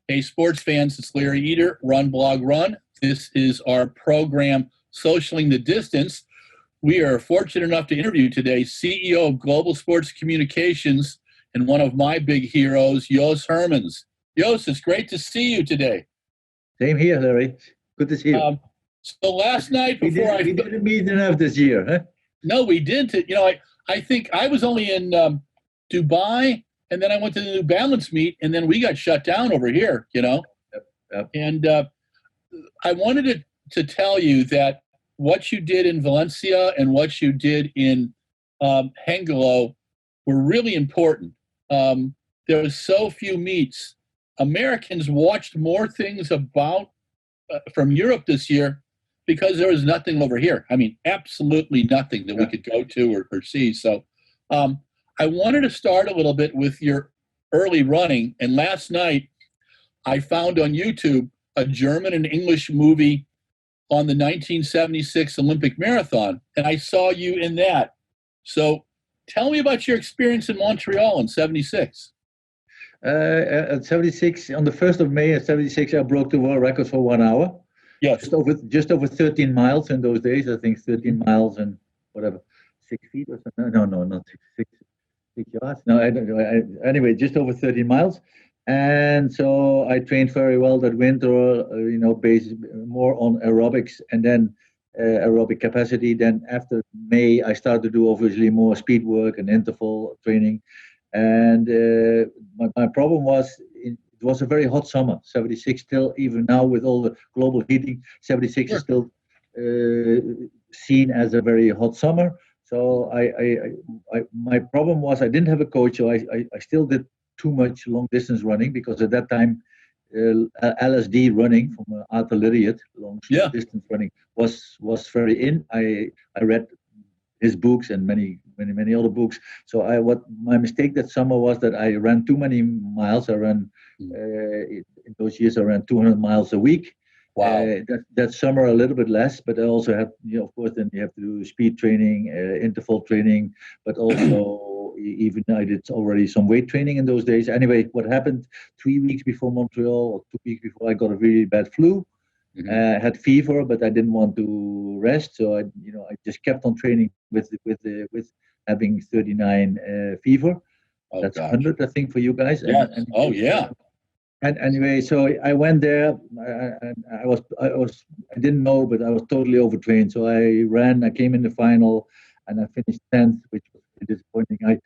Hey, sports fans, it's Larry Eder, RunBlogRun. This is our program, Socialing the Distance. We are fortunate enough to interview today CEO of Global Sports Communications and one of my big heroes, Jos Hermens. Jos, it's great to see you today. Same here, Larry. Good to see you. So last night before we didn't meet enough this year, huh? No, we didn't. I think I was only in Dubai, and then I went to the New Balance meet, and then we got shut down over here, Yep. And I wanted to tell you that what you did in Valencia and what you did in Hengelo were really important. There was so few meets. Americans watched more things about from Europe this year because there was nothing over here. I mean, absolutely nothing that we could go to or see. So I wanted to start a little bit with your early running. And last night, I found on YouTube a German and English movie on the 1976 Olympic Marathon, and I saw you in that. So tell me about your experience in Montreal in 76. At 76, on the 1st of May at 76, I broke the world record for 1 hour. Yes. Just over 13 miles in those days. I think 13 miles and whatever, 6 feet or something. No, not 6 yards. No, I don't know. Anyway, just over 13 miles. And so I trained very well that winter, based more on aerobics and then aerobic capacity. Then after May, I started to do obviously more speed work and interval training. And my problem was it was a very hot summer. 76 still, even now with all the global heating, 76 is still seen as a very hot summer. So my problem was I didn't have a coach, so I still did too much long distance running because at that time LSD running from artilleriate, long distance running was very in. I read his books and many other books. So my mistake that summer was that I ran too many miles. I ran in those years I ran 200 miles a week. Wow. That summer a little bit less, but I also had, of course, then you have to do speed training, interval training, but also even I did already some weight training in those days. Anyway, what happened 3 weeks before Montreal or 2 weeks before, I got a really bad flu. Had fever, but I didn't want to rest, so I just kept on training with having 39 fever. Oh, that's gosh. 100, I think, for you guys. Yes. Yeah. And anyway, so I went there, and I didn't know, but I was totally overtrained. So I came in the final, and I finished 10th, which was disappointing. I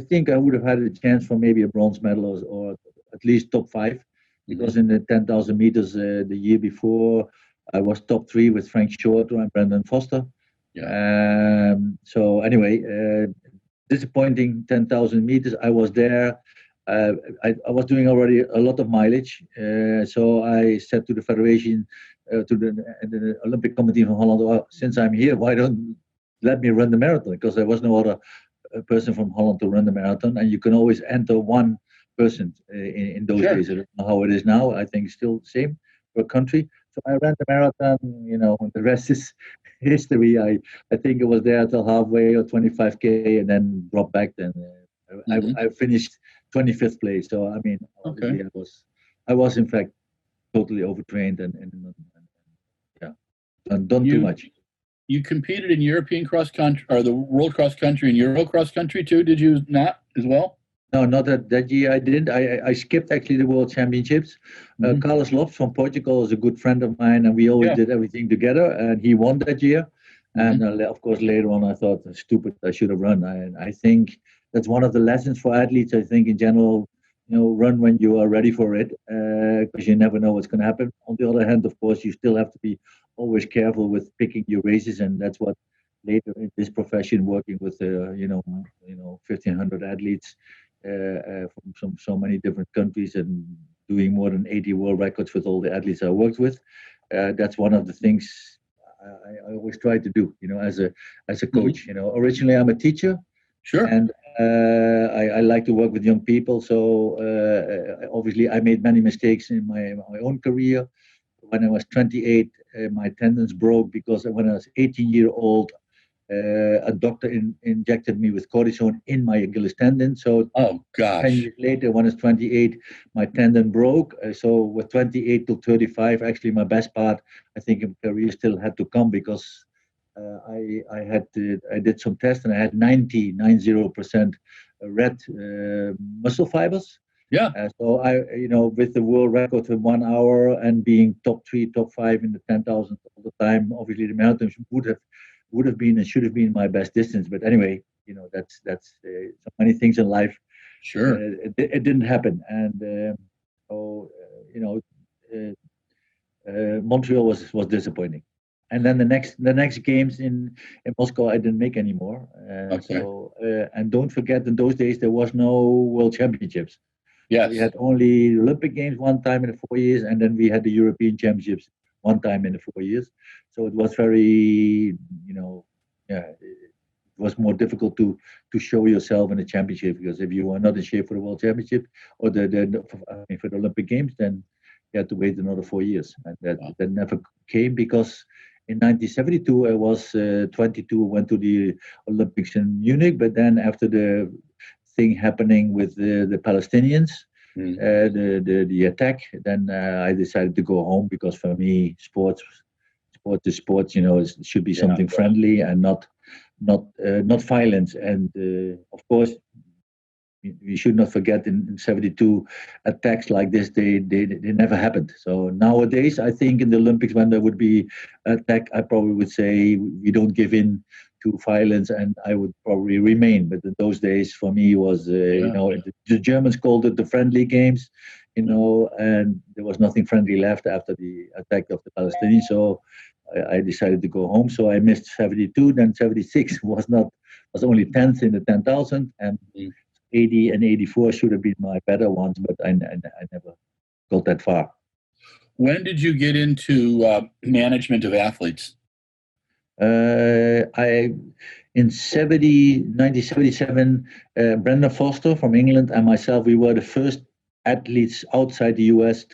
think I would have had a chance for maybe a bronze medal or at least top 5, because in the 10,000 meters the year before, I was top 3 with Frank Shorter and Brendan Foster. Yeah. So anyway, disappointing 10,000 meters. I was there. I was doing already a lot of mileage, so I said to the federation, to the Olympic Committee from Holland, well, since I'm here, why don't let me run the marathon? Because there was no other person from Holland to run the marathon, and you can always enter one person in those days. I don't know how it is now. I think still the same per country. So I ran the marathon, and the rest is history. I think it was there till halfway or 25K and then dropped back. Then I finished 25th place. So I mean, I was in fact totally overtrained and done too much. You competed in European cross country or the World Cross Country and Euro Cross Country too? Did you not as well? No, not that year. I didn't. I skipped actually the World Championships. Carlos Lopes from Portugal is a good friend of mine, and we always did everything together. And he won that year. And of course, later on, I thought, stupid, I should have run. I think that's one of the lessons for athletes. I think in general, run when you are ready for it, because you never know what's going to happen. On the other hand, of course, you still have to be always careful with picking your races, and that's what later in this profession, working with 1,500 athletes from so many different countries and doing more than 80 world records with all the athletes I worked with. That's one of the things I always try to do, as a coach. Originally I'm a teacher, and I like to work with young people. So obviously I made many mistakes in my own career. When I was 28, my tendons broke because when I was 18-year-old, A doctor injected me with cortisone in my Achilles tendon. So Oh 10 gosh. years later, when I was 28, my tendon broke. So with 28 to 35, actually my best part, I think, in career still had to come because I did some tests and I had 90% red muscle fibers. Yeah. So with the world record in 1 hour and being top 3, top 5 in the 10,000 all the time, obviously the marathon would have been and should have been my best distance. But anyway, that's so many things in life. Sure. It didn't happen, and so Montreal was disappointing. And then the next games in Moscow, I didn't make anymore. Okay. And don't forget, in those days there was no World Championships. Yes. We had only Olympic Games one time in the 4 years, and then we had the European Championships one time in the 4 years. So it was very, it was more difficult to show yourself in a championship, because if you were not in shape for the World Championship or for the Olympic Games, then you had to wait another 4 years, and that never came, because in 1972 I was 22, went to the Olympics in Munich, but then after the thing happening with the Palestinians, the attack, then I decided to go home, because for me, sport is sports. It should be something friendly and not violence. And of course, we should not forget, in 72, attacks like this, they never happened. So nowadays, I think in the Olympics, when there would be attack, I probably would say we don't give in to violence, and I would probably remain. But in those days, for me, was the Germans called it the friendly games, and there was nothing friendly left after the attack of the Palestinians. So I decided to go home. So I missed 72. Then 76 was only 10th in the 10,000, and 80 and 84 should have been my better ones, but I never got that far. When did you get into management of athletes? In 1977, Brendan Foster from England and myself, we were the first athletes outside the US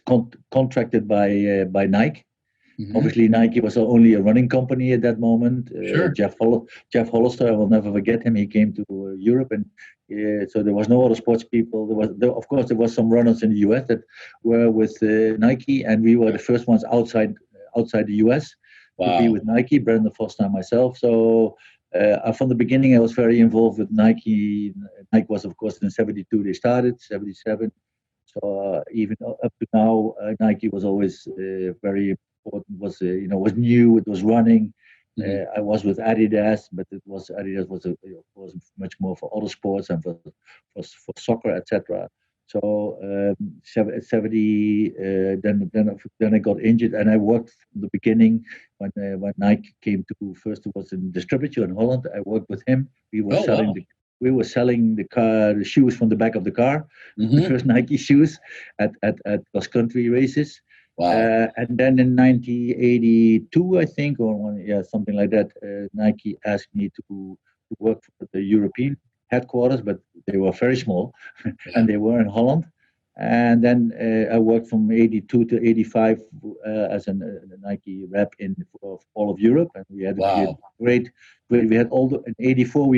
contracted by Nike. Mm-hmm. Obviously, Nike was only a running company at that moment. Sure. Jeff Hollister, I will never forget him. He came to Europe, and so there was no other sports people. Of course, there was some runners in the US that were with Nike, and we were the first ones outside the US to be with Nike. Brendan Foster and myself. So from the beginning, I was very involved with Nike. Nike was, of course, in '72 they started, '77. So even up to now, Nike was always very important. Was new. It was running. Mm-hmm. I was with Adidas, but Adidas was much more for other sports and for soccer, etc. So 70, then I got injured, and I worked from the beginning when Nike came to. First, it was in distributor in Holland. I worked with him. We were selling the shoes from the back of the car, mm-hmm. the first Nike shoes at cross country races. Wow. And then in 1982, I think, something like that, Nike asked me to work for the European headquarters, but they were very small, and they were in Holland. And then I worked from 82 to 85 as a Nike rep for all of Europe, and we had great. We had in 84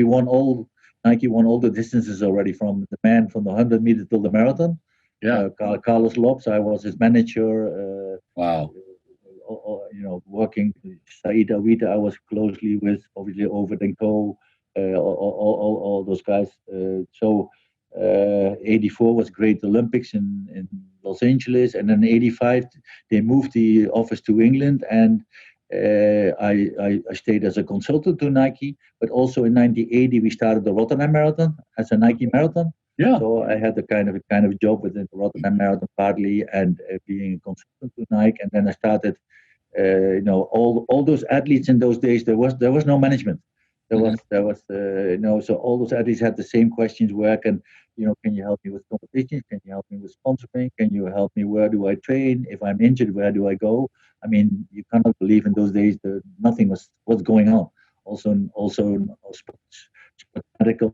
Nike won all the distances already, from the 100 meters till the marathon. Yeah. Carlos Lopes, I was his manager. Working Said Awita, I was closely with, obviously Ovid and Co. All those guys. So 84 was great Olympics in Los Angeles, and then 85 they moved the office to England, and I stayed as a consultant to Nike. But also in 1980 we started the Rotterdam Marathon as a Nike marathon. Yeah. So I had a kind of job within the Rotterdam Marathon partly, and being a consultant to Nike. And then I started, all those athletes in those days. There was no management. There was so all those athletes had the same questions. Where can you help me with competitions? Can you help me with sponsoring? Can you help me? Where do I train? If I'm injured, where do I go? I mean, you cannot believe in those days that nothing was going on. Also sports. Medical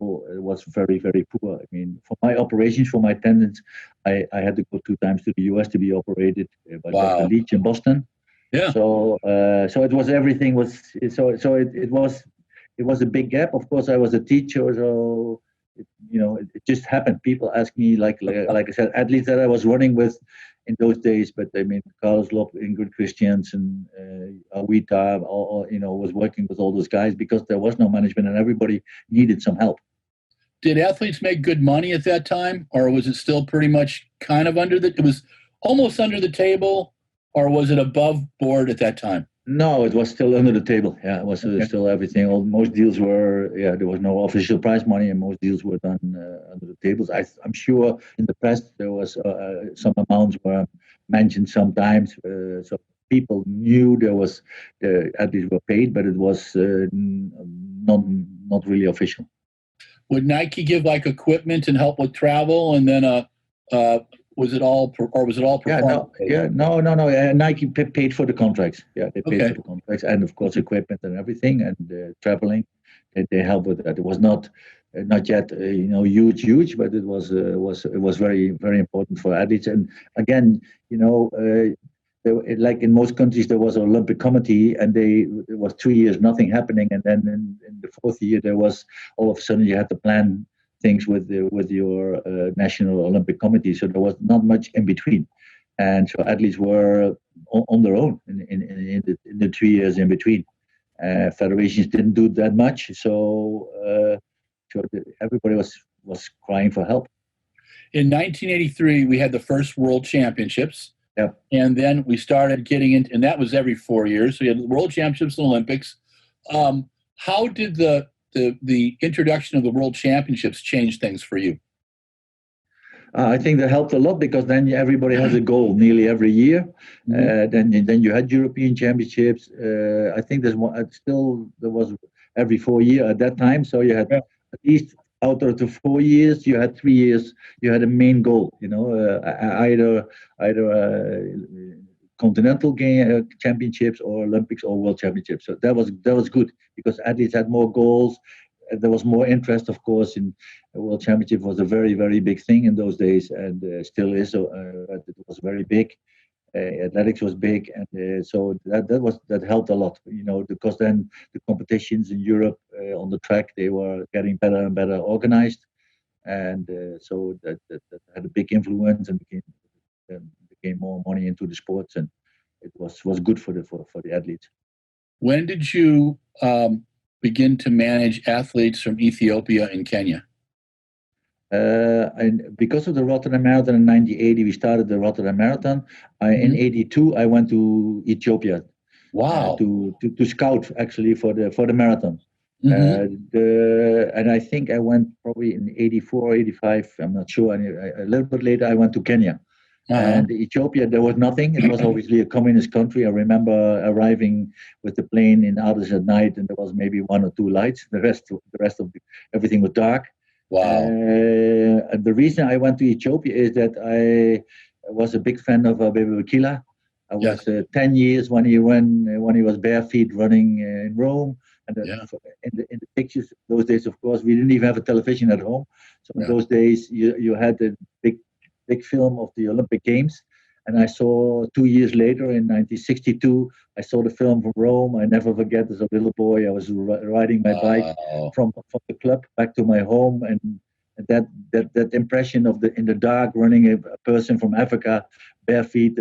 was very, very poor. I mean, for my operations, for my tendons, I had to go 2 times to the US to be operated by Dr. Leach in Boston. Yeah. So it was everything was so it was it was a big gap. Of course, I was a teacher, so it just happened. People ask me, like I said, athletes that I was running with in those days. But I mean, Carlos Lop, Ingrid Christiansen, Awita, was working with all those guys because there was no management and everybody needed some help. Did athletes make good money at that time, or was it still pretty much kind of it was almost under the table, or was it above board at that time? No, it was still under the table. Yeah, it was still everything. Most deals were, there was no official prize money, and most deals were done under the tables. I'm sure in the press there was some amounts were mentioned sometimes, so people knew the athletes were paid, but it was not really official. Would Nike give like equipment and help with travel, and then was it all performance? No. Nike paid for the contracts. Yeah, they paid for the contracts, and of course equipment and everything, and traveling. They helped with that. It was not yet huge, but it was very very important for athletes. And again, like in most countries, there was an Olympic committee, and it was 2 years nothing happening, and then in the fourth year there was all of a sudden you had to plan things with your national Olympic committee. So there was not much in between, and so athletes were on their own in the 2 years in between. Federations didn't do that much, so everybody was crying for help. In 1983, we had the first World Championships. Yep. And then we started getting into, and that was every 4 years. So we had World Championships and Olympics. How did the introduction of the World Championships change things for you? I think that helped a lot because then everybody has a goal nearly every year. Mm-hmm. Then you had European Championships. I think there was every 4 years at that time. So you had at least out of the 4 years, you had 3 years. You had a main goal. Either continental championships or Olympics or World Championships. So that was good because athletes had more goals. There was more interest, of course, in the World Championship. Was a very, very big thing in those days, and still is. So it was very big. Athletics was big, and so that helped a lot. Because then the competitions in Europe on the track, they were getting better and better organized, and so that had a big influence and became more money into the sports, and it was good for the athletes. When did you begin to manage athletes from Ethiopia and Kenya? And because of the Rotterdam Marathon in 1980, we started the Rotterdam Marathon. In 82, I went to Ethiopia. Wow! To scout actually for the marathon. Mm-hmm. And I think I went probably in 84, 85. I'm not sure. And a little bit later, I went to Kenya. And Ethiopia, there was nothing. It was obviously a communist country. I remember arriving with the plane in Addis at night, and there was maybe 1 or 2 lights. The rest of everything was dark. Wow. And the reason I went to Ethiopia is that I was a big fan of Bebe Bikila. I was 10 years when he was bare feet running in Rome. And in the pictures, those days, of course, we didn't even have a television at home. So in those days, you had a big film of the Olympic Games. And I saw 2 years later, in 1962, I saw the film from Rome. I never forget, as a little boy, I was riding my bike from the club back to my home, and that impression of in the dark running a person from Africa bare feet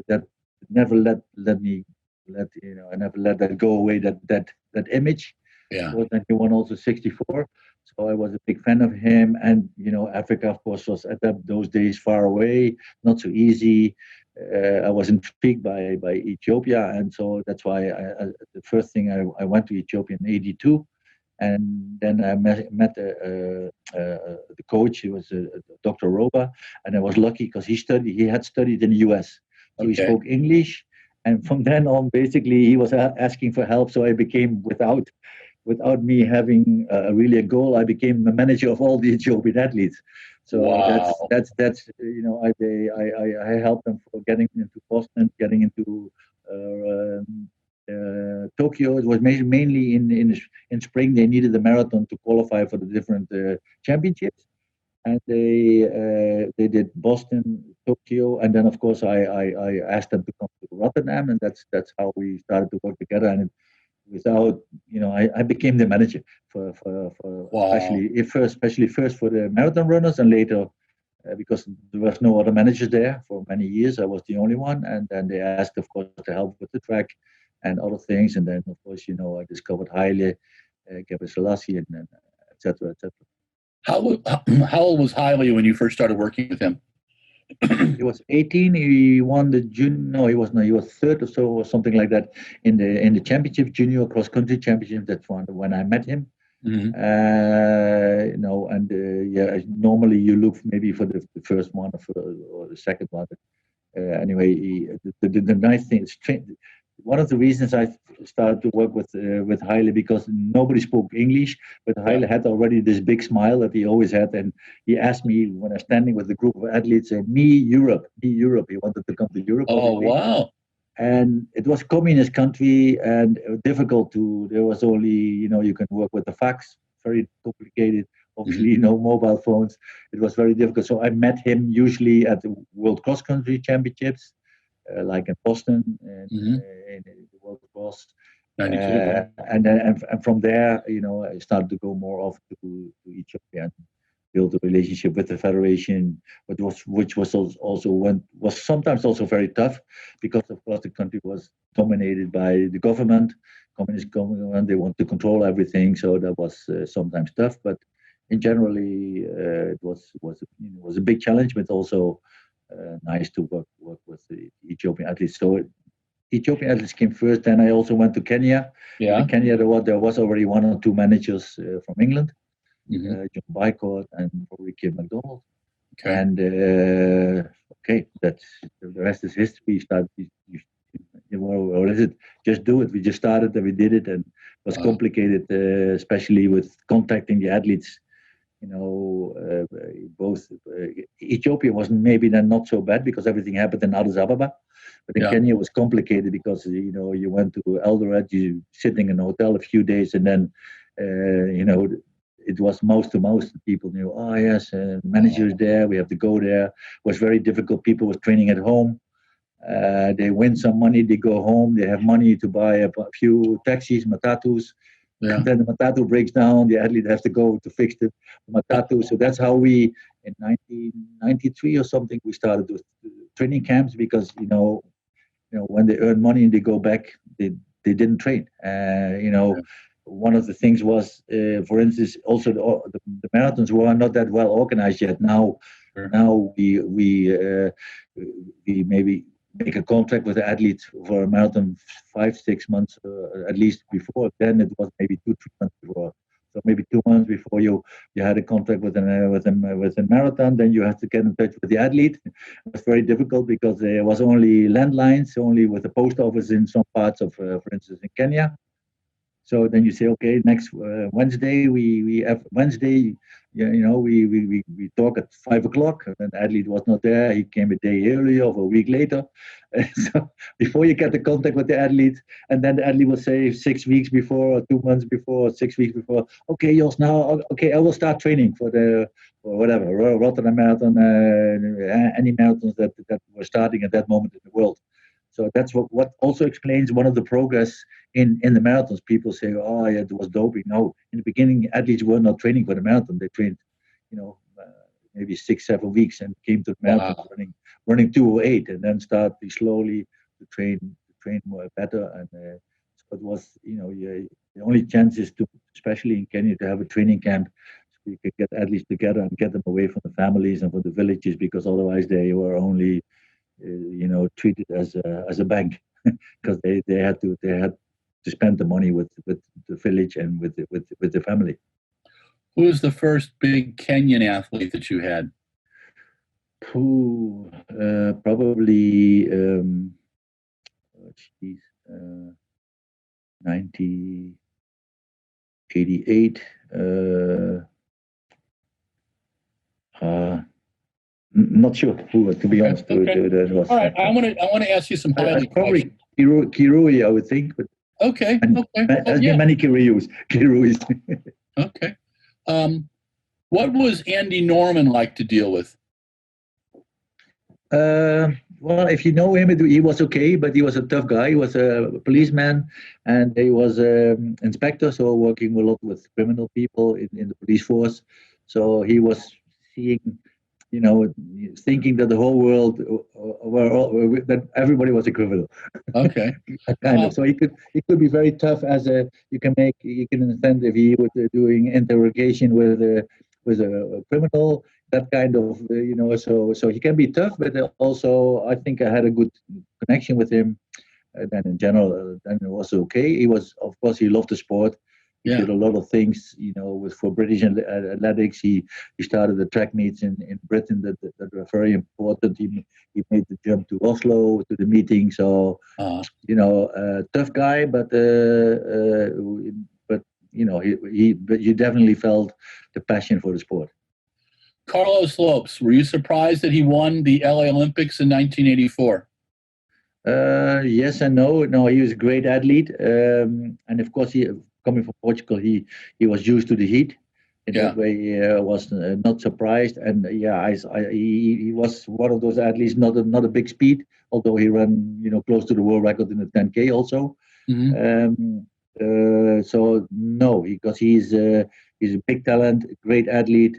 that never let I never let that go away. That image. Yeah. Was that he won also 64. So I was a big fan of him, and Africa, of course, was at those days far away, not so easy. I was intrigued by Ethiopia, and so that's why the first thing I went to Ethiopia in '82, and then I met the coach. He was Dr. Roba, and I was lucky because he had studied in the U.S., so he spoke English, and from then on, basically, he was asking for help. So I became without me having really a goal, I became the manager of all the Ethiopian athletes. So that's I helped them for getting into Boston, getting into Tokyo. It was mainly in spring. They needed the marathon to qualify for the different championships, and they did Boston, Tokyo, and then of course I asked them to come to Rotterdam, and that's how we started to work together. And without, I became the manager for Wow. especially first for the marathon runners, and later because there was no other managers there for many years. I was the only one, and then they asked, of course, to help with the track and other things. And then, of course, I discovered Haile Gebrselassie, and etc. etc. How old was Haile when you first started working with him? He was 18. He won the no, he was not. He was third or so, or something like that, in the championship, junior cross country championship. That's when I met him. Mm-hmm. And yeah, normally you look maybe for the first one or the second one. Anyway, the nice thing is, one of the reasons I started to work with Haile, because nobody spoke English, but Haile had already this big smile that he always had, and he asked me when I was standing with a group of athletes, me Europe. He wanted to come to Europe. Oh, wow. And it was communist country, and difficult there was only, you can work with the fax, very complicated, obviously, no mobile phones. It was very difficult. So I met him usually at the World Cross Country Championships, like in Boston, and in the World Cross. And from there, I started to go more often to Ethiopia and build a relationship with the federation, which was sometimes also very tough, because of course the country was dominated by the government, communist government. They want to control everything, so that was sometimes tough. But in generally, it was a big challenge, but also nice to work with the Ethiopian athletes. So Ethiopian athletes came first. Then I also went to Kenya. Yeah. In Kenya, there was already one or two managers from England. John Bycourt and probably Kim McDonald. Okay. And that's the rest is history. We started, or is it just do it? We just started and we did it, and it was complicated, especially with contacting the athletes. Both Ethiopia was maybe then not so bad because everything happened in Addis Ababa, but in Kenya it was complicated because you went to Eldoret, you sitting in a hotel a few days, and then it was mouth to mouth. People knew, oh yes, manager is there, we have to go there. It was very difficult. People were training at home. They win some money, they go home, they have money to buy a few taxis, matatus. And then the matatu breaks down, the athlete has to go to fix the matatu. So that's how we, in 1993 or something, we started with training camps, because, when they earn money and they go back, they didn't train. One of the things was, for instance, also the marathons were not that well organized yet. Now we maybe make a contract with the athletes for a marathon 5-6 months at least before. Then it was maybe 2-3 months before. So maybe 2 months before you had a contract with a marathon, then you have to get in touch with the athlete. It was very difficult because there was only landlines, only with the post office in some parts of, for instance, in Kenya. So then you say, okay, next Wednesday we have Wednesday. We talk at 5:00, and the athlete was not there. He came a day earlier or a week later. So before you get the contact with the athlete, and then the athlete will say 6 weeks before, or 2 months before, or 6 weeks before, okay, Jos, now okay, I will start training for whatever Rotterdam Marathon, any marathons that were starting at that moment in the world. So that's what also explains one of the progress in the marathons. People say, oh, yeah, it was doping. No, in the beginning, athletes were not training for the marathon. They trained, maybe 6-7 weeks, and came to the marathon running 2:08, and then start slowly to train more better. And so it was, the only chance is to, especially in Kenya, to have a training camp, so you could get athletes together and get them away from the families and from the villages, because otherwise they were only treated as a bank, because they had to spend the money with the village and with the family. Who was the first big Kenyan athlete that you had? Probably 1988. Not sure who, to be honest. Okay. All right, I want to ask you some highly probably Kirui, I would think. But okay. There's been many Kiruis. Okay. What was Andy Norman like to deal with? well, if you know him, he was okay, but he was a tough guy. He was a policeman, and he was an inspector, so working a lot with criminal people in the police force. So he was seeing, you know, thinking that the whole world that everybody was a criminal, Okay. kind of. So he could be very tough as a. You can understand if he was doing interrogation with a criminal, that kind of, so he can be tough, but also I think I had a good connection with him. Then in general, then it was okay. He was, of course, he loved the sport. He Yeah. did a lot of things, with for British athletics. He started the track meets in Britain that were very important. He made the jump to Oslo to the meeting. So Uh, tough guy, but but you definitely felt the passion for the sport. Carlos Lopes, were you surprised that he won the LA Olympics in 1984? Yes and no. No, he was a great athlete, and of course, he coming from Portugal, he was used to the heat. In Yeah. that way, he was not surprised. And yeah, he was one of those athletes, not a big speed, although he ran close to the world record in the 10K also. Mhm. So no, because he's a big talent, great athlete.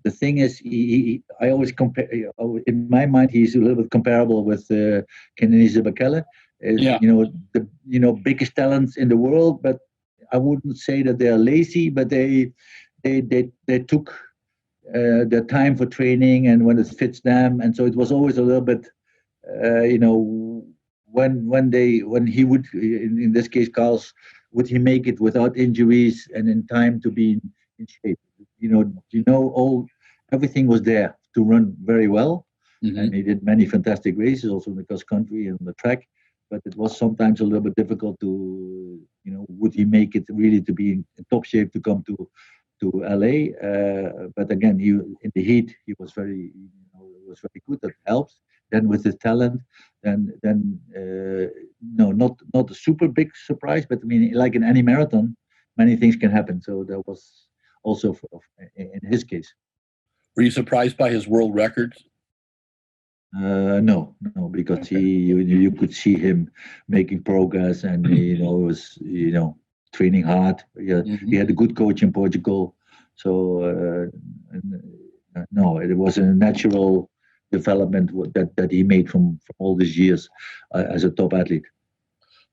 The thing is, I always compare. In my mind, he's a little bit comparable with Kenyan Bekele. Yeah. The biggest talents in the world, but I wouldn't say that they are lazy, but they took their time for training and when it fits them, and so it was always a little bit, when he would, in this case, Carlos, would he make it without injuries and in time to be in shape? All everything was there to run very well, Mhm. and he did many fantastic races also in the cross country and the track. But it was sometimes a little bit difficult to, would he make it really to be in top shape to come to LA? But again, in the heat, he was very good. That helps. Then with his talent, then no, not a super big surprise, but I mean, like in any marathon, many things can happen. So that was also in his case. Were you surprised by his world records? No, because you could see him making progress, and was training hard. Yeah, Mhm. he had a good coach in Portugal, so no, it was a natural development that he made from all these years as a top athlete.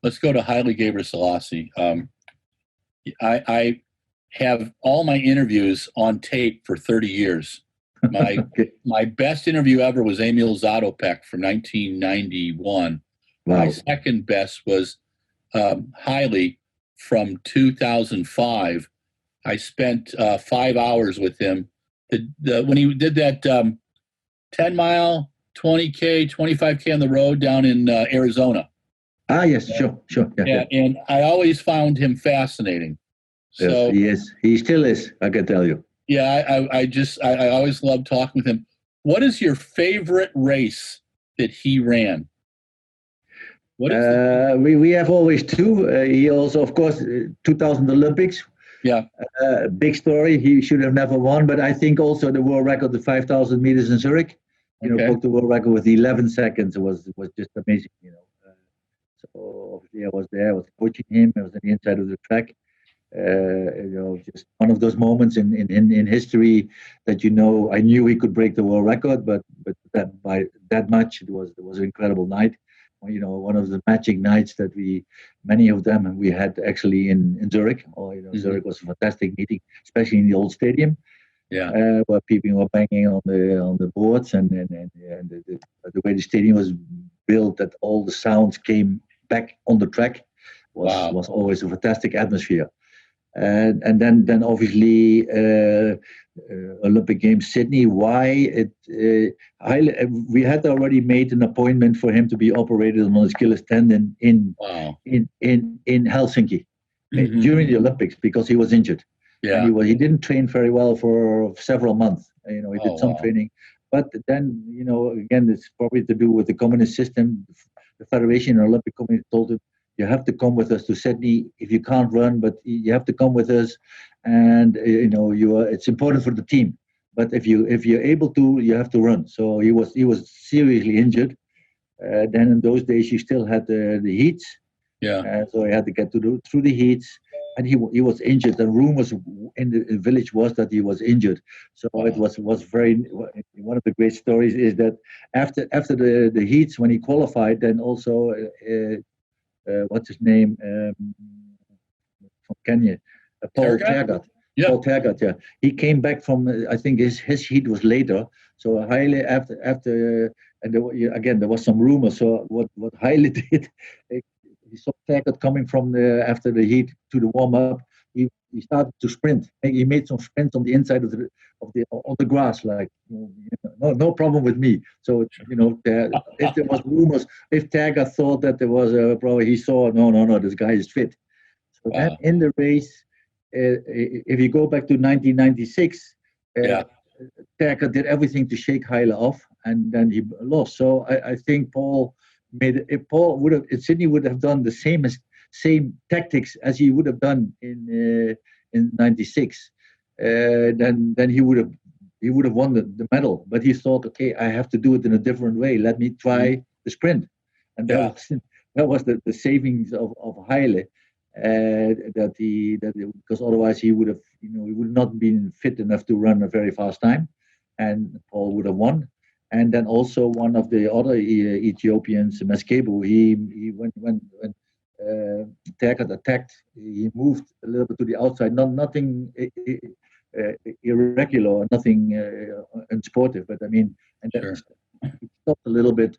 Let's go to Haile Gebrselassie. I have all my interviews on tape for 30 years. Okay. My best interview ever was Emil Zatopek from 1991. Wow. My second best was Haile from 2005. I spent 5 hours with him. When he did that 10 mile, 20K, 25K on the road down in Arizona. Yes, sure. Yeah. And I always found him fascinating. Yes, So he is. He still is, I can tell you. yeah, I always loved talking with him. What is your favorite race that he ran? What is we have always two. He also, of course, 2000 Olympics. Yeah. Big story. He should have never won, but I think also the world record, the 5,000 meters in Zurich, Okay. broke the world record with 11 seconds. It was just amazing. So obviously I was there. I was coaching him. I was on the inside of the track. Just one of those moments in history that I knew he could break the world record, but that by that much, it was an incredible night. One of the magic nights that many of them we had actually in Zurich. Zurich was a fantastic meeting, especially in the old stadium. Yeah. Where people were banging on the boards, and the way the stadium was built, that all the sounds came back on the track was always a fantastic atmosphere. And then obviously Olympic Games Sydney. Why we had already made an appointment for him to be operated on his Achilles tendon in Helsinki during the Olympics because he was injured. Yeah. And he didn't train very well for several months. He did some training, but then again, it's probably to do with the communist system. The Federation and Olympic Committee told him, you have to come with us to Sydney if you can't run, but you have to come with us, and it's important for the team. but if you're able to, you have to run. So he was seriously injured. Then in those days, you still had the heats. Yeah. So he had to get through the heats, and he was injured. The rumors in the village was that he was injured. So it was very, one of the great stories is that after the heats, when he qualified, then also what's his name, from Kenya, Paul Tergat. Yeah. Paul Tergat, yeah. He came back from, I think his heat was later. So Haile after and again there was some rumors. So what Haile did, he saw Tergat coming from after the heat to the warm up. He started to sprint. He made some sprints on the inside of the on the grass, like no problem with me. So if there was rumors, if Tergat thought that there was a problem, he saw no, this guy is fit. So then in the race, if you go back to 1996, Tergat did everything to shake Haile off, and then he lost. So I think Paul if Sydney would have done the same tactics as he would have done in '96, then he would have won the medal. But he thought, okay, I have to do it in a different way. Let me try the sprint, and that was the savings of Haile. Because otherwise he would not been fit enough to run a very fast time, and Paul would have won. And then also one of the other Ethiopians, Meskebu, he when Tergat attacked, he moved a little bit to the outside, nothing irregular, nothing unsportive, but I mean, and then he stopped a little bit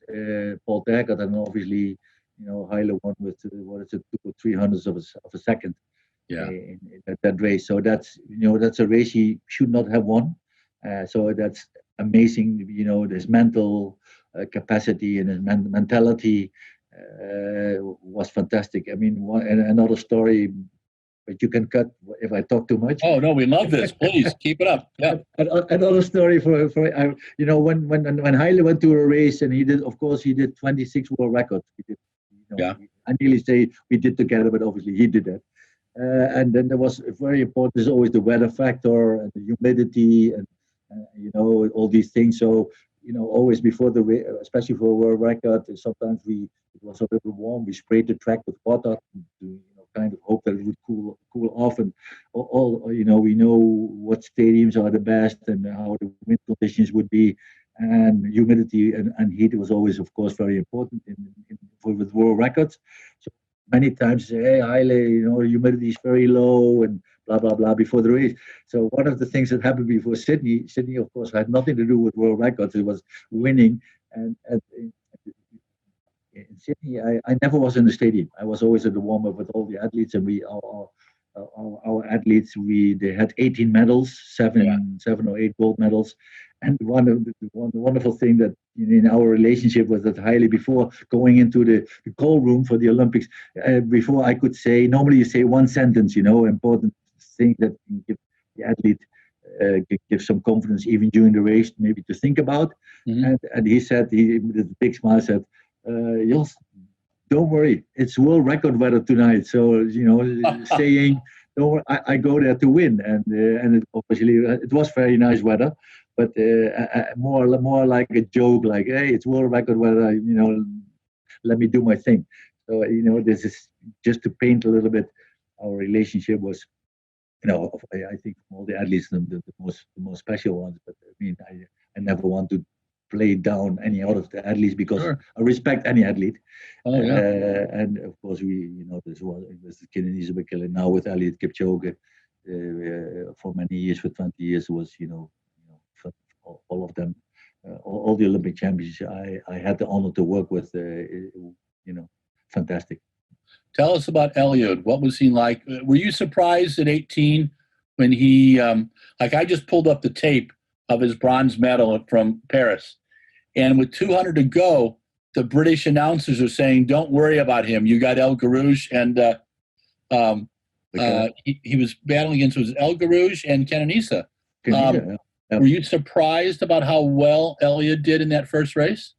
Paul Tergat, and obviously. Haile won with 2 or 3 hundredths of a second in that race. So that's a race he should not have won. So that's amazing. His mental capacity and his mentality was fantastic. I mean, another story, but you can cut if I talk too much. Oh no, we love this. Please keep it up. Yeah. Another story for when Haile went to a race, and he did 26 world records. He did. I nearly say we did together, but obviously he did that. And then there was very important. There's always the weather factor and the humidity, and all these things. So always before the race, especially for a world record, sometimes it was a little warm. We sprayed the track with water to kind of hope that it would cool off. And we know what stadiums are the best and how the wind conditions would be. And humidity and heat was always, of course, very important with world records. So many times, hey, Haile, humidity is very low and blah, blah, blah before the race. So one of the things that happened before Sydney, of course, had nothing to do with world records. It was winning. And in Sydney, I never was in the stadium. I was always at the warm-up with all the athletes, and our athletes, they had 18 medals, seven or 8 gold medals. And one wonderful thing that in our relationship was that Haile, before going into the call room for the Olympics, before I could say, normally you say one sentence, important thing that can give the athlete give some confidence even during the race, maybe to think about. Mm-hmm. And he said, with a big smile, said, Jos, don't worry, it's world record weather tonight. So, saying, don't worry, I go there to win. And obviously it was very nice weather. But more like a joke, like, hey, it's world record weather, let me do my thing. So, this is just to paint a little bit. Our relationship was, I think all the athletes, the most special ones. But I mean, I never want to play down any other athletes because I respect any athlete. And of course, this Kenyan now with Elliot Kipchoge for many years, for 20 years, was all of them, all the Olympic champions. I had the honor to work with. Fantastic. Tell us about Eliud. What was he like? Were you surprised at 18 when he, I just pulled up the tape of his bronze medal from Paris, and with 200 to go, the British announcers are saying, "Don't worry about him. You got El Garouche," and he was battling against El Garouche and Kenenisa. Were you surprised about how well Eliud did in that first race?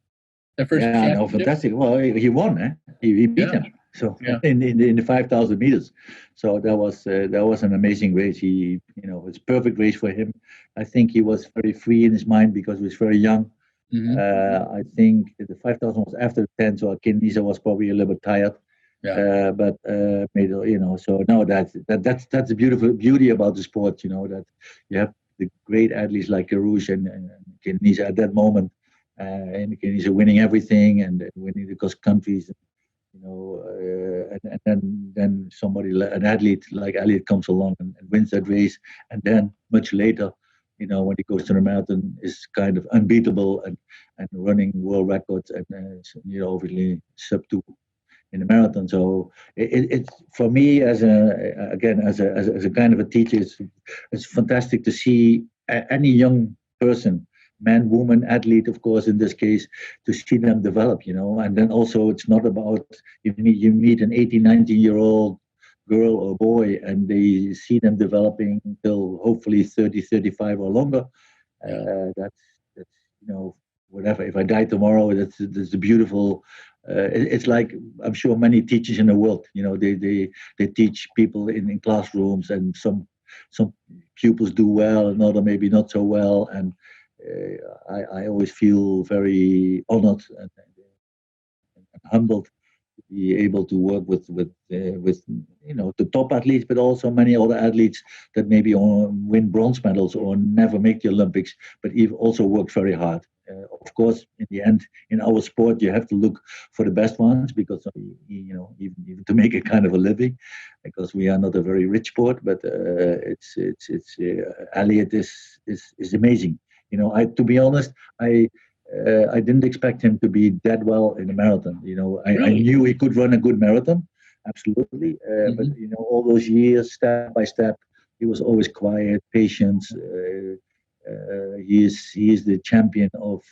Fantastic. Well, he won. He beat him. So Yeah. in the 5,000 meters, so that was an amazing race. He, you know, it's a perfect race for him. I think he was very free in his mind because he was very young. Hmm. I think the 5,000 was after the 10, so Kenisa was probably a little bit tired. Yeah. But made, you know, so no, that's the beautiful beauty about the sport. You know, that you have the great athletes like Karouche and Kenisa at that moment, and Kenisa winning everything and winning the cross countries. You know, and then somebody, an athlete like Elliot comes along and wins that race, and then much later, you know, when he goes to the marathon, is kind of unbeatable and running world records and you know, obviously sub 2 in the marathon. So it's for me as a, again, as a kind of a teacher, it's fantastic to see any young person, man, woman, athlete, of course, in this case, to see them develop, you know. And then also it's not about, you meet an 18, 19-year-old girl or boy and they see them developing until hopefully 30, 35 or longer. That's you know, whatever. If I die tomorrow, that's a beautiful. It's like, I'm sure many teachers in the world, you know, they teach people in classrooms, and some pupils do well, and other maybe not so well, and I always feel very honored and humbled to be able to work with you know, the top athletes, but also many other athletes that maybe win bronze medals or never make the Olympics, but even also work very hard. Of course, in the end, in our sport, you have to look for the best ones because you know, even to make a kind of a living, because we are not a very rich sport. But it's Elliot is amazing. You know, to be honest, I didn't expect him to be that well in the marathon. You know, I Really? knew he could run a good marathon, absolutely. But you know, all those years, step by step, he was always quiet, patient. He is the champion of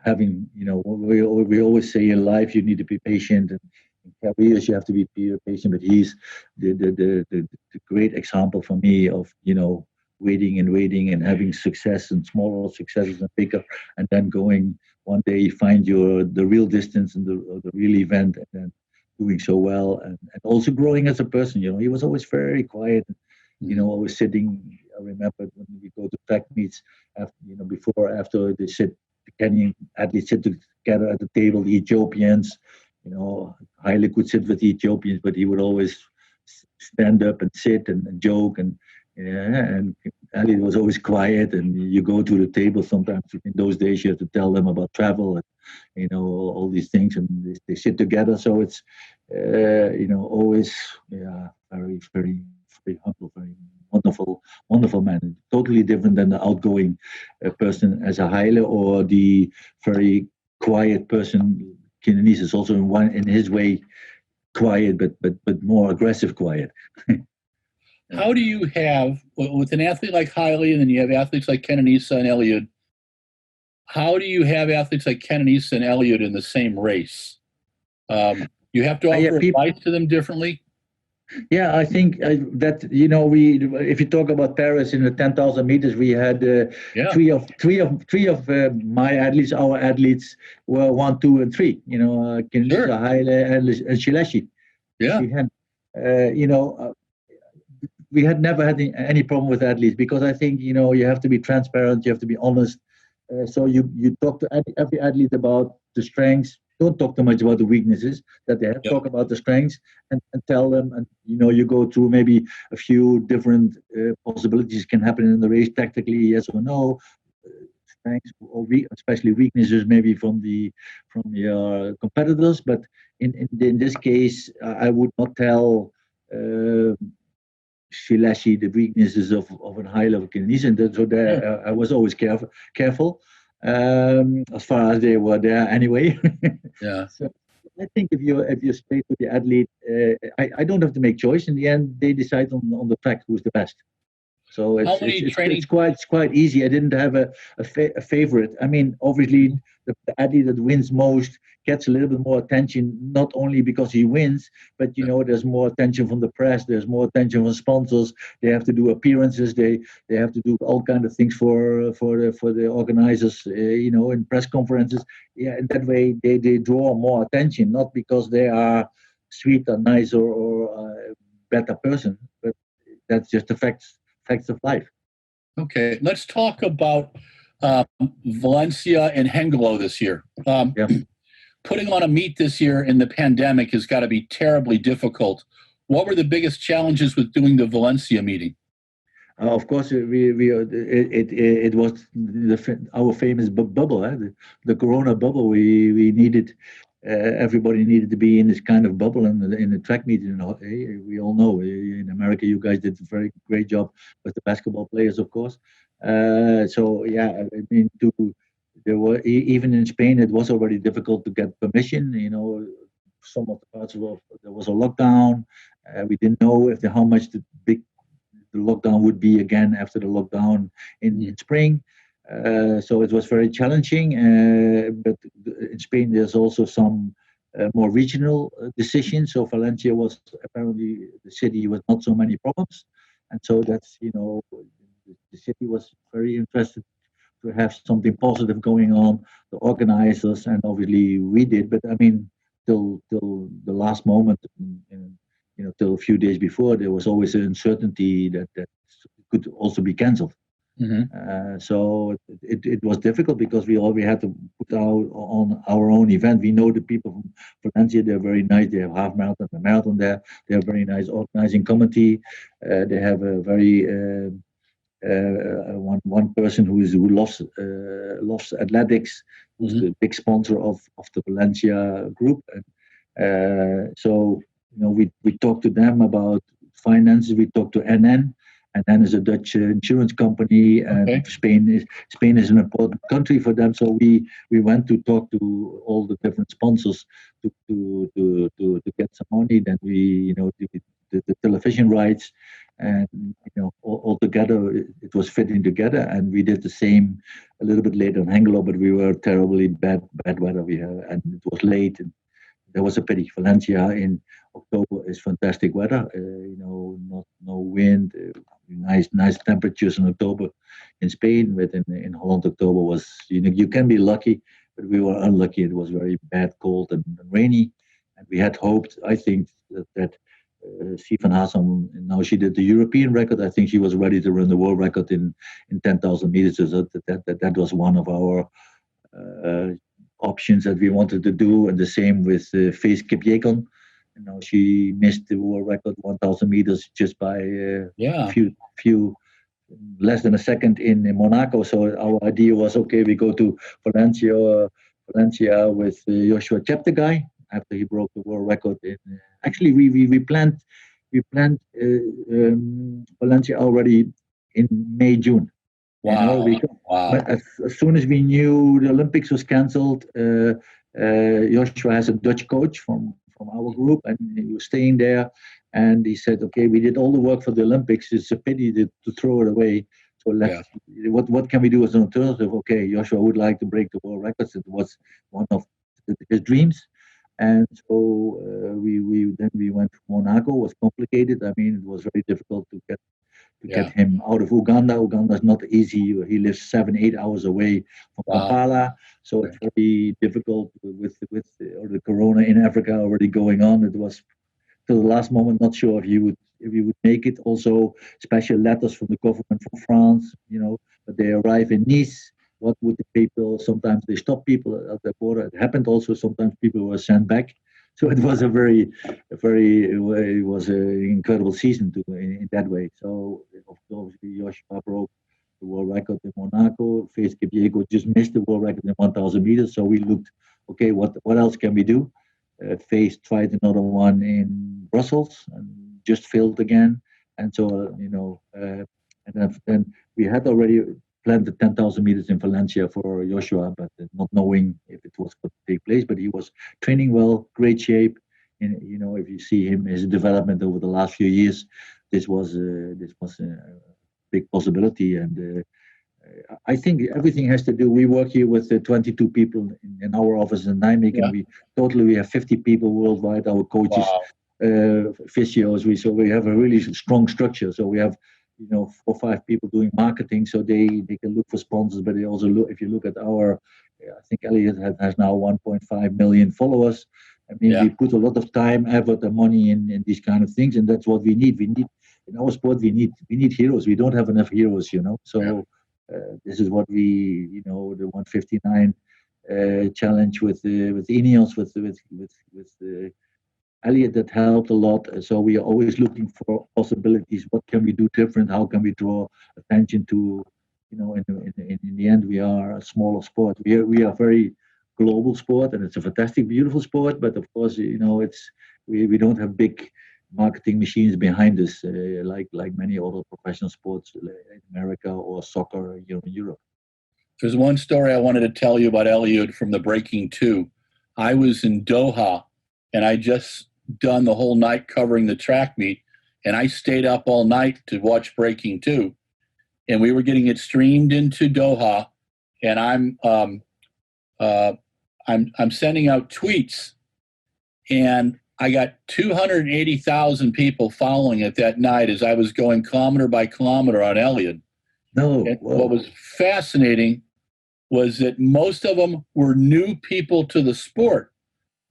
having. You know, we always say in life you need to be patient, and in careers you have to be patient. But he's the great example for me of, you know, waiting and waiting and having success and smaller successes and bigger, and then going one day you find the real distance and the real event, and then doing so well, and also growing as a person. You know, he was always very quiet, you know, always sitting. I remember when we go to track meets, after, you know, before, after they sit, the Kenyan athletes sit together at the table, the Ethiopians, you know, Haile could sit with the Ethiopians, but he would always stand up and sit and joke, and yeah, and Ali was always quiet. And you go to the table sometimes. In those days, you have to tell them about travel and, you know, all these things, and they sit together. So it's you know, always, yeah, very very very humble, very wonderful man. Totally different than the outgoing person as a Haile, or the very quiet person. Kenanese is also in his way quiet, but more aggressive quiet. How do you have, with an athlete like Haile, and then you have athletes like Kenanisa and Elliot, how do you have athletes like Kenanisa and Elliot in the same race? You have to Yeah, offer advice to them differently? yeah, I think that, you know, if you talk about Paris in the 10,000 meters, we had Yeah, three of my athletes, our athletes were 1, 2, and 3. You know, sure. Kenenisa, Haile, and Shileshi. Yeah, You know, we had never had any problem with athletes, because I think, you know, you have to be transparent, you have to be honest. So you talk to every athlete about the strengths. Don't talk too much about the weaknesses that they have. yep. Talk about the strengths, and tell them. And, you know, you go through maybe a few different possibilities can happen in the race, tactically, yes or no. Strengths or especially weaknesses, maybe from your competitors. But in this case, I would not tell. Uh, Shilashi, the weaknesses of a high level Canadian. So Yeah. there, I was always careful, as far as they were there anyway. Yeah. So I think if you stay with the athlete, I don't have to make choice. In the end, they decide on the track who's the best. So How it's many it's it's, training? it's quite easy. I didn't have a favorite. I mean, obviously the Addy that wins most gets a little bit more attention, not only because he wins, but there's more attention from the press. There's more attention from sponsors. They have to do appearances. They have to do all kind of things for the organizers. In press conferences. Yeah, in that way they draw more attention, not because they are sweet or nice or better person, but that's just the facts of life. Okay, let's talk about um, Valencia and Hengelo this year. Yeah. Putting on a meet this year in the pandemic has got to be terribly difficult. What were the biggest challenges with doing the Valencia meeting? Of course, it was our famous bubble, the Corona bubble. We needed everybody needed to be in this kind of bubble in the track meet. We all know in America, you guys did a very great job with the basketball players, of course. So yeah, I mean, there were even in Spain, it was already difficult to get permission. Some of the parts there was a lockdown. We didn't know how much the lockdown would be again after the lockdown in spring. So it was very challenging. But in Spain, there's also some more regional decisions. So Valencia was apparently the city with not so many problems. And so the city was very interested to have something positive going on, the organizers, and obviously we did. But I mean, till the last moment, till a few days before, there was always an uncertainty that could also be cancelled. So it was difficult because we had to put out on our own event. We know the people from Valencia; they're very nice. They have half marathon, the marathon there. They have very nice organizing committee. They have a very one person who loves athletics, who's the big sponsor of the Valencia group. And so we talked to them about finances. We talked to NN. And then is a Dutch insurance company, and Spain is an important country for them. So we went to talk to all the different sponsors to get some money. Then we the television rights, and all together it was fitting together. And we did the same a little bit later in Hengelo, but we were terribly bad weather. And it was late. And there was a pity. Valencia in October is fantastic weather. No wind, nice temperatures in October in Spain. But in Holland, October was you can be lucky, but we were unlucky. It was very bad, cold and rainy, and we had hoped. I think that Stephen Hassan, now she did the European record. I think she was ready to run the world record in 10,000 meters. So that was one of our options that we wanted to do, and the same with Faith Kipyegon. She missed the world record 1,000 meters just by a few less than a second in Monaco. So our idea was, okay, we go to Valencia with Joshua Chapter guy after he broke the world record. Actually, we planned Valencia already in May, June. Wow! As soon as we knew the Olympics was cancelled, Joshua has a Dutch coach from our group, and he was staying there. And he said, "Okay, we did all the work for the Olympics. It's a pity to throw it away. So what can we do as an alternative? Okay, Joshua would like to break the world records. It was one of his dreams." And so we went to Monaco. It was complicated. I mean, it was very difficult to get him out of Uganda. Uganda is not easy. He lives 7-8 hours away from Kampala, so it's very difficult with the corona in Africa already going on. It was till the last moment not sure if you would make it. Also, special letters from the government from France, but they arrive in Nice. What would the people? Sometimes they stop people at the border. It happened also. Sometimes people were sent back. So it was it was an incredible season in that way. So obviously Joshua broke the world record in Monaco. Faith Kipyegon just missed the world record in 1,000 meters. So we looked, okay, what else can we do? Faith tried another one in Brussels and just failed again. And so and then we had already planned the 10,000 meters in Valencia for Joshua, but not knowing if it was going to take place. But he was training well, great shape. And if you see his development over the last few years, this was big possibility. And I think everything has to do. We work here with 22 people in our office in Nijmegen. Yeah. We have 50 people worldwide. Our coaches, physios. We have a really strong structure. So we have 4 or 5 people doing marketing, so they can look for sponsors. But they also look. If you look at I think Elliot has now 1.5 million followers. I mean, we put a lot of time, effort, and money in these kind of things, and that's what we need. We need in our sport. We need heroes. We don't have enough heroes, So. This is what the 159 challenge with Ineos with Elliot that helped a lot. So we are always looking for possibilities. What can we do different? How can we draw attention to? In the end, we are a smaller sport. We are very global sport, and it's a fantastic, beautiful sport. But of course, we don't have big marketing machines behind us, like many other professional sports in America or soccer, in Europe. There's one story I wanted to tell you about Eliud from the Breaking Two. I was in Doha, and I just done the whole night covering the track meet, and I stayed up all night to watch Breaking Two, and we were getting it streamed into Doha, and I'm sending out tweets, and I got 280,000 people following it that night as I was going kilometer by kilometer on Eliud. No. What was fascinating was that most of them were new people to the sport.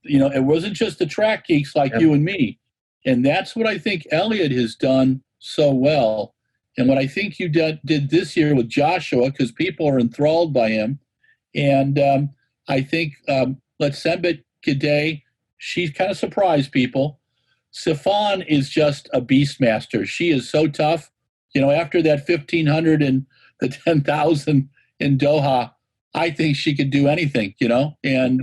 It wasn't just the track geeks like you and me. And that's what I think Eliud has done so well. And what I think you did this year with Joshua, because people are enthralled by him. And I think Letsembet Gidey, she kind of surprised people. Sifan is just a beastmaster. She is so tough. After that 1,500 and the 10,000 in Doha, I think she could do anything, and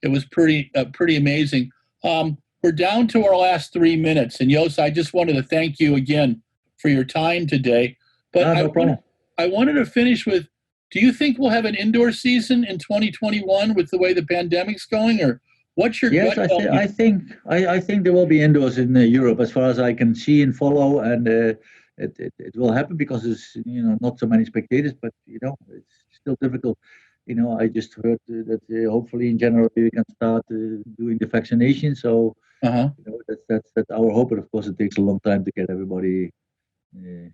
it was pretty amazing. We're down to our last 3 minutes. And Jos, I just wanted to thank you again for your time today. But no problem. I wanted to finish with, do you think we'll have an indoor season in 2021 with the way the pandemic's going, or what's your gut? I think there will be indoors in Europe, as far as I can see and follow, and it will happen because there's not so many spectators, but it's still difficult. I just heard that hopefully in January we can start doing the vaccination. So that's our hope, but of course it takes a long time to get everybody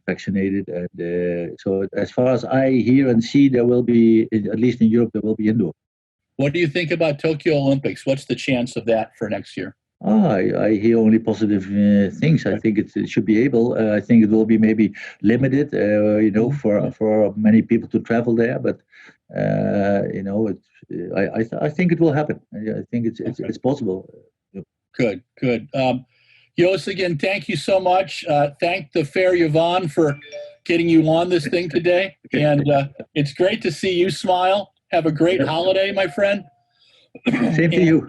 vaccinated, and so as far as I hear and see, there will be, at least in Europe, there will be indoor. What do you think about Tokyo Olympics? What's the chance of that for next year? I hear only positive things. I think it should be able. I think it will be maybe limited, for many people to travel there. But I think it will happen. I think it's possible. Good. Jos, again, thank you so much. Thank the fair Yvonne for getting you on this thing today, and it's great to see you smile. Have a great holiday, my friend. Same to you.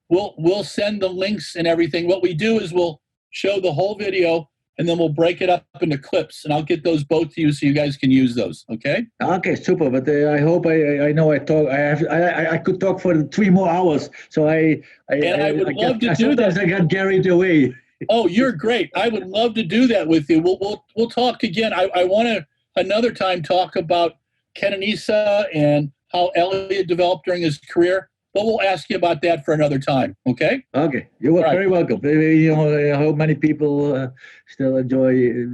We'll send the links and everything. What we do is we'll show the whole video, and then we'll break it up into clips, and I'll get those both to you so you guys can use those. Okay? Okay, super. But I hope I know I talk. I could talk for 3 more hours. So I would love to do sometimes that. I got carried away. Oh, you're great. I would love to do that with you. We'll talk again. I want to another time talk about Kenyan and how Eliud developed during his career. But we'll ask you about that for another time, okay? Okay, you are very welcome. I hope many people still enjoy,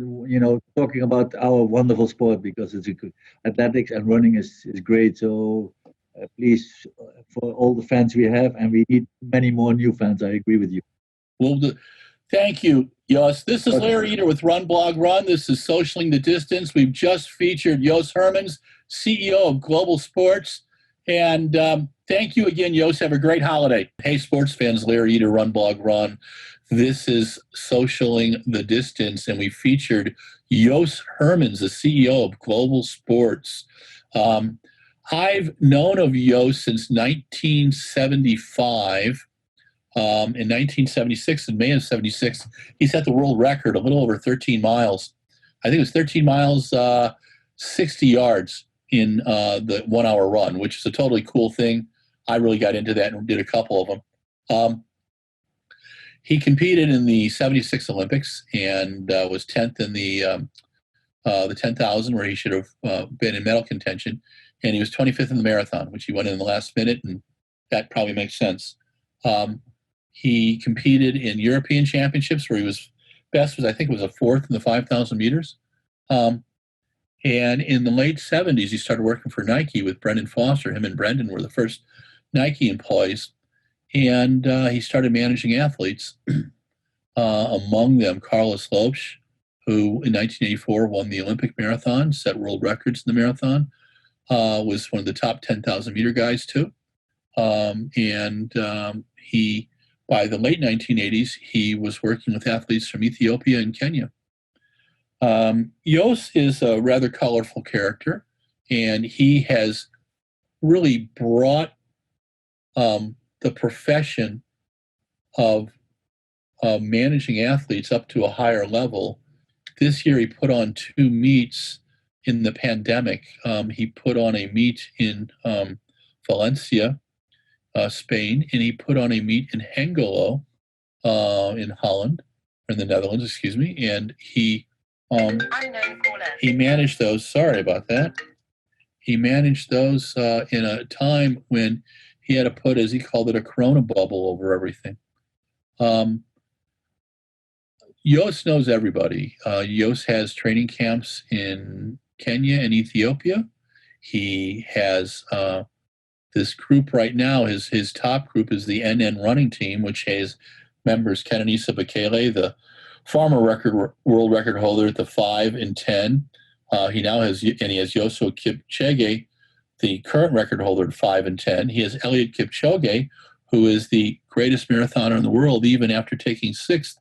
talking about our wonderful sport, because it's athletics and running is great. So please, for all the fans we have, and we need many more new fans. I agree with you. Thank you, Jos. This is Larry Eder with RunBlogRun. This is Socialing the Distance. We've just featured Jos Hermens, CEO of Global Sports. And thank you again, Jos. Have a great holiday. Hey, sports fans, Larry Eder, RunBlogRun. This is Socialing the Distance, and we featured Jos Hermens, the CEO of Global Sports. I've known of Jos since 1975. In 1976, in May of 76, he set the world record, a little over 13 miles. I think it was 13 miles, 60 yards in the 1 hour run, which is a totally cool thing. I really got into that and did a couple of them. He competed in the 76 Olympics and was 10th in the the 10,000, where he should have been in medal contention, and he was 25th in the marathon, which he went in the last minute, and that probably makes sense. He competed in European championships where he was best, I think it was a fourth in the 5,000 meters. And in the late 70s, he started working for Nike with Brendan Foster. Him and Brendan were the first Nike employees. And he started managing athletes, among them Carlos Lopes, who in 1984 won the Olympic marathon, set world records in the marathon, was one of the top 10,000 meter guys too. He, by the late 1980s, he was working with athletes from Ethiopia and Kenya. Jos is a rather colorful character, and he has really brought the profession of managing athletes up to a higher level. This year he put on 2 meets in the pandemic. He put on a meet in Valencia, Spain, and he put on a meet in Hengelo, in Holland, or in the Netherlands, excuse me, and he managed those. Sorry about that. He managed those in a time when he had to put, as he called it, a corona bubble over everything. Jos knows everybody. Jos has training camps in Kenya and Ethiopia. He has this group right now. His top group is the NN running team, which has members Kenenisa Bekele, the former world record holder at the 5 and 10. He has Yoso Kipchege, the current record holder at 5 and 10. He has Eliud Kipchoge, who is the greatest marathoner in the world, even after taking 6th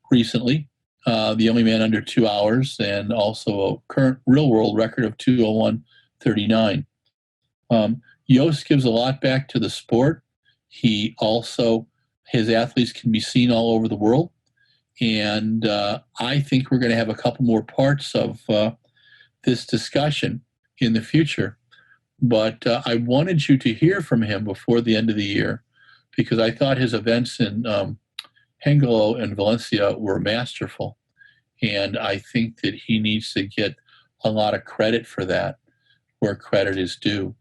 recently, the only man under 2 hours, and also a current real world record of 2:01:39. Jos gives a lot back to the sport. He also, his athletes can be seen all over the world. And I think we're going to have a couple more parts of this discussion in the future. But I wanted you to hear from him before the end of the year, because I thought his events in Hengelo and Valencia were masterful. And I think that he needs to get a lot of credit for that, where credit is due.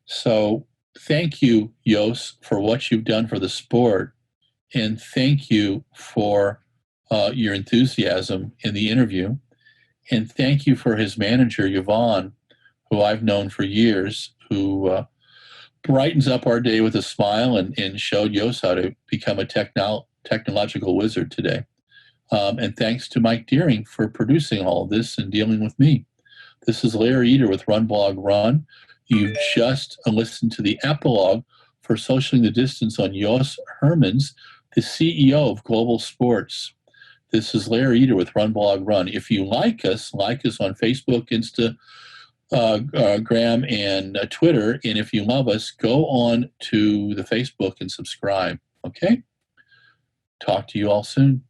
So thank you, Jos, for what you've done for the sport. And thank you for your enthusiasm in the interview. And thank you for his manager, Yvonne, who I've known for years, who brightens up our day with a smile and showed Jos how to become a technological wizard today. And thanks to Mike Deering for producing all of this and dealing with me. This is Larry Eder with RunBlogRun. You've just listened to the epilogue for Socialing the Distance on Jos Hermens, the CEO of Global Sports. This is Larry Eder with RunBlogRun. If you like us on Facebook, Instagram, and Twitter. And if you love us, go on to the Facebook and subscribe. Okay? Talk to you all soon.